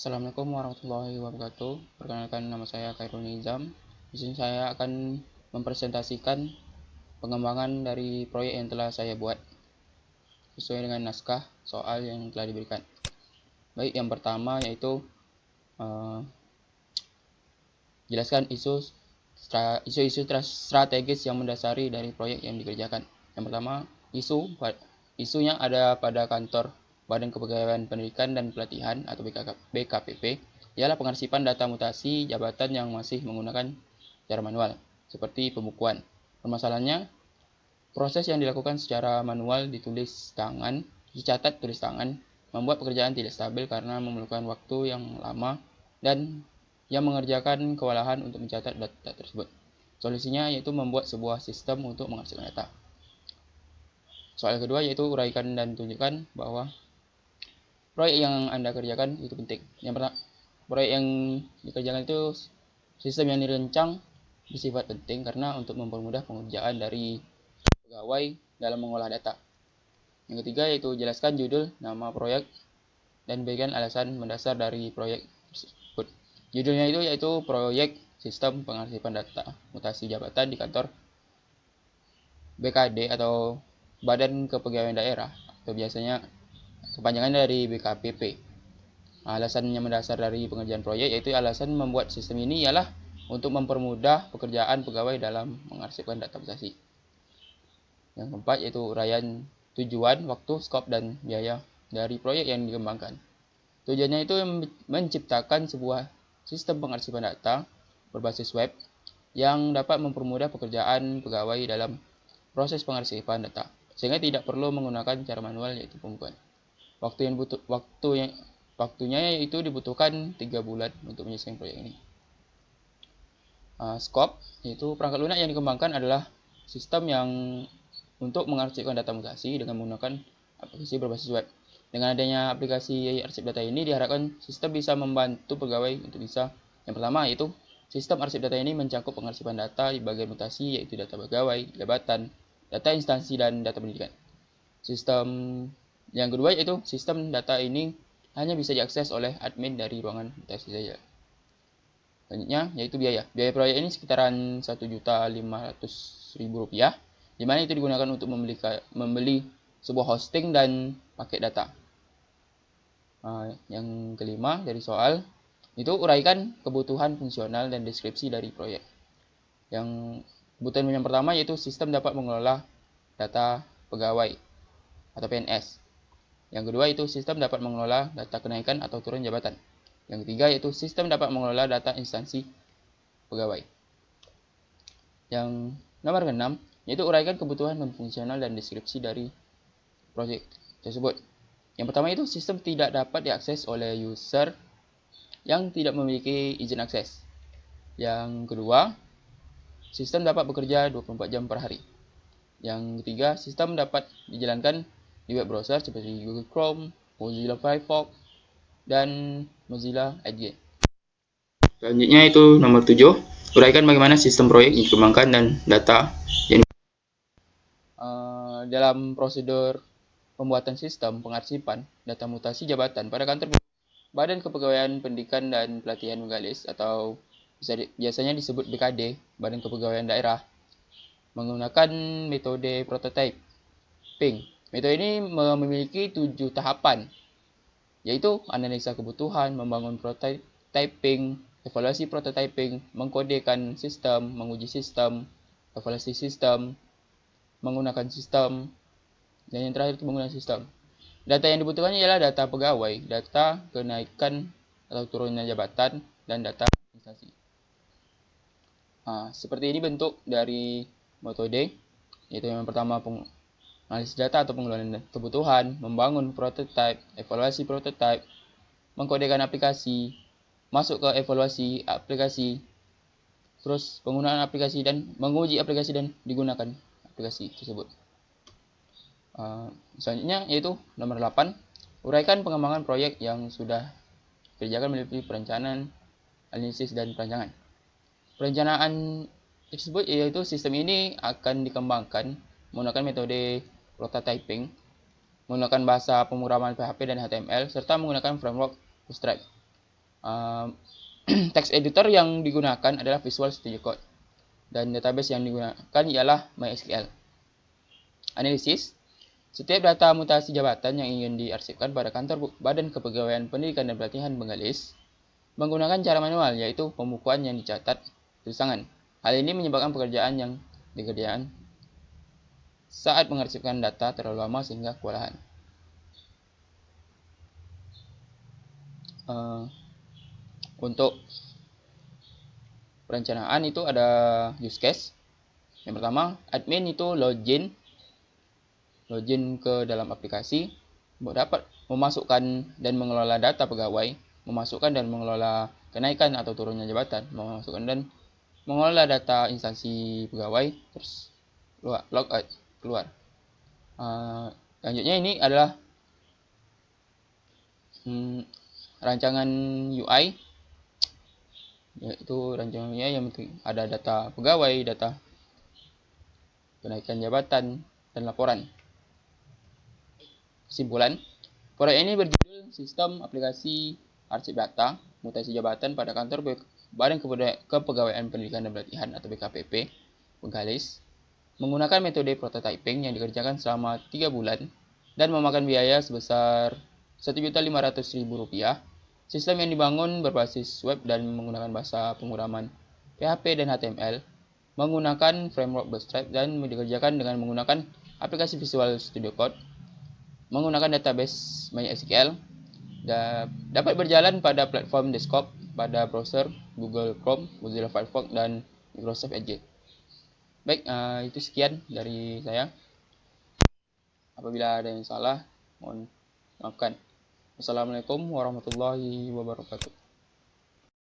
Assalamualaikum warahmatullahi wabarakatuh. Perkenalkan, nama saya Khairul Nizam. Di sini saya akan mempresentasikan pengembangan dari proyek yang telah saya buat sesuai dengan naskah soal yang telah diberikan. Baik, yang pertama yaitu jelaskan isu-isu strategis yang mendasari dari proyek yang dikerjakan. Yang pertama, isunya ada pada kantor Badan Kepegawaian Pendidikan dan Pelatihan atau BKPP, ialah pengarsipan data mutasi jabatan yang masih menggunakan cara manual, seperti pembukuan. Permasalahannya, proses yang dilakukan secara manual dicatat tulis tangan, membuat pekerjaan tidak stabil karena memerlukan waktu yang lama dan yang mengerjakan kewalahan untuk mencatat data tersebut. Solusinya yaitu membuat sebuah sistem untuk menghasilkan data. Soal kedua yaitu uraikan dan tunjukkan bahwa proyek yang Anda kerjakan itu penting. Yang pertama, proyek yang dikerjakan itu sistem yang dirancang bersifat penting karena untuk mempermudah pengerjaan dari pegawai dalam mengolah data. Yang ketiga yaitu jelaskan judul, nama proyek, dan berikan alasan mendasar dari proyek tersebut. Judulnya itu yaitu Proyek Sistem Pengarsipan Data Mutasi Jabatan di Kantor BKD atau Badan Kepegawaian Daerah, atau biasanya kepanjangan dari BKPP. Alasan yang mendasar dari pengerjaan proyek yaitu alasan membuat sistem ini ialah untuk mempermudah pekerjaan pegawai dalam mengarsipkan data mutasi. Yang keempat yaitu uraian tujuan, waktu, skop, dan biaya dari proyek yang dikembangkan. Tujuannya itu menciptakan sebuah sistem pengarsipan data berbasis web yang dapat mempermudah pekerjaan pegawai dalam proses pengarsipan data, sehingga tidak perlu menggunakan cara manual yaitu pembukuan. Waktunya yaitu dibutuhkan 3 bulan untuk menyelesaikan proyek ini. Skop yaitu perangkat lunak yang dikembangkan adalah sistem yang untuk mengarsipkan data mutasi dengan menggunakan aplikasi berbasis web. Dengan adanya aplikasi arsip data ini diharapkan sistem bisa membantu pegawai untuk bisa yang pertama yaitu sistem arsip data ini mencakup pengarsipan data di bagian mutasi yaitu data pegawai, jabatan, data instansi, dan data pendidikan. Sistem yang kedua yaitu sistem data ini hanya bisa diakses oleh admin dari ruangan mutasi saja. Selanjutnya yaitu biaya. Biaya proyek ini sekitaran Rp1.500.000, di mana itu digunakan untuk membeli sebuah hosting dan paket data. Yang kelima dari soal itu uraikan kebutuhan fungsional dan deskripsi dari proyek. Yang kebutuhan yang pertama yaitu sistem dapat mengelola data pegawai atau PNS. Yang kedua itu sistem dapat mengelola data kenaikan atau turun jabatan. Yang ketiga yaitu sistem dapat mengelola data instansi pegawai. Yang nomor keenam yaitu uraikan kebutuhan non-fungsional dan deskripsi dari proyek tersebut. Yang pertama itu sistem tidak dapat diakses oleh user yang tidak memiliki izin akses. Yang kedua, sistem dapat bekerja 24 jam per hari. Yang ketiga, sistem dapat dijalankan di web browser seperti Google Chrome, Mozilla Firefox, dan Mozilla Edge. Selanjutnya itu nomor 7, uraikan bagaimana sistem proyek dikembangkan dan data yang dalam prosedur pembuatan sistem pengarsipan data mutasi jabatan pada kantor Badan Kepegawaian Pendidikan dan Pelatihan Bengkalis atau biasanya disebut BKD, Badan Kepegawaian Daerah, menggunakan metode prototyping. Metode ini memiliki 7 tahapan, yaitu analisa kebutuhan, membangun prototyping, evaluasi prototyping, mengkodekan sistem, menguji sistem, evaluasi sistem, menggunakan sistem, dan yang terakhir itu menggunakan sistem. Data yang dibutuhkan ialah data pegawai, data kenaikan atau turunnya jabatan, dan data instansi. Seperti ini bentuk dari metode, yaitu yang pertama analisis data atau pengelolaan kebutuhan, membangun prototype, evaluasi prototype, mengkodekan aplikasi, masuk ke evaluasi aplikasi, terus penggunaan aplikasi dan menguji aplikasi dan digunakan aplikasi tersebut. Selanjutnya yaitu nomor 8, uraikan pengembangan proyek yang sudah dikerjakan meliputi perencanaan, analisis, dan perancangan. Perencanaan tersebut yaitu sistem ini akan dikembangkan menggunakan metode prototyping, menggunakan bahasa pemrograman PHP dan HTML, serta menggunakan framework Bootstrap. Text editor yang digunakan adalah Visual Studio Code dan database yang digunakan ialah MySQL. Analisis. Setiap data mutasi jabatan yang ingin diarsipkan pada kantor Badan Kepegawaian Pendidikan dan Pelatihan Bengkalis menggunakan cara manual, yaitu pembukuan yang dicatat tulis tangan. Hal ini menyebabkan pekerjaan yang dikerjakan saat mengarsipkan data terlalu lama sehingga kewalahan. Untuk perencanaan itu ada use case. Yang pertama, admin itu login ke dalam aplikasi, dapat memasukkan dan mengelola data pegawai, memasukkan dan mengelola kenaikan atau turunnya jabatan, memasukkan dan mengelola data instansi pegawai, terus logout keluar. Selanjutnya ini adalah rancangan UI, yaitu rancangan UI yang penting ada data pegawai, data kenaikan jabatan, dan laporan. Kesimpulan, proyek ini berjudul Sistem Aplikasi Arsip Data Mutasi Jabatan pada Kantor Badan Kepegawaian Pendidikan dan Pelatihan atau BKPP Bengkalis menggunakan metode prototyping yang dikerjakan selama 3 bulan dan memakan biaya sebesar Rp1.500.000. Sistem yang dibangun berbasis web dan menggunakan bahasa pemrograman PHP dan HTML, menggunakan framework Bootstrap dan dikerjakan dengan menggunakan aplikasi Visual Studio Code, menggunakan database MySQL, dapat berjalan pada platform desktop pada browser Google Chrome, Mozilla Firefox, dan Microsoft Edge. Baik, itu sekian dari saya. Apabila ada yang salah, mohon maafkan. Wassalamualaikum warahmatullahi wabarakatuh.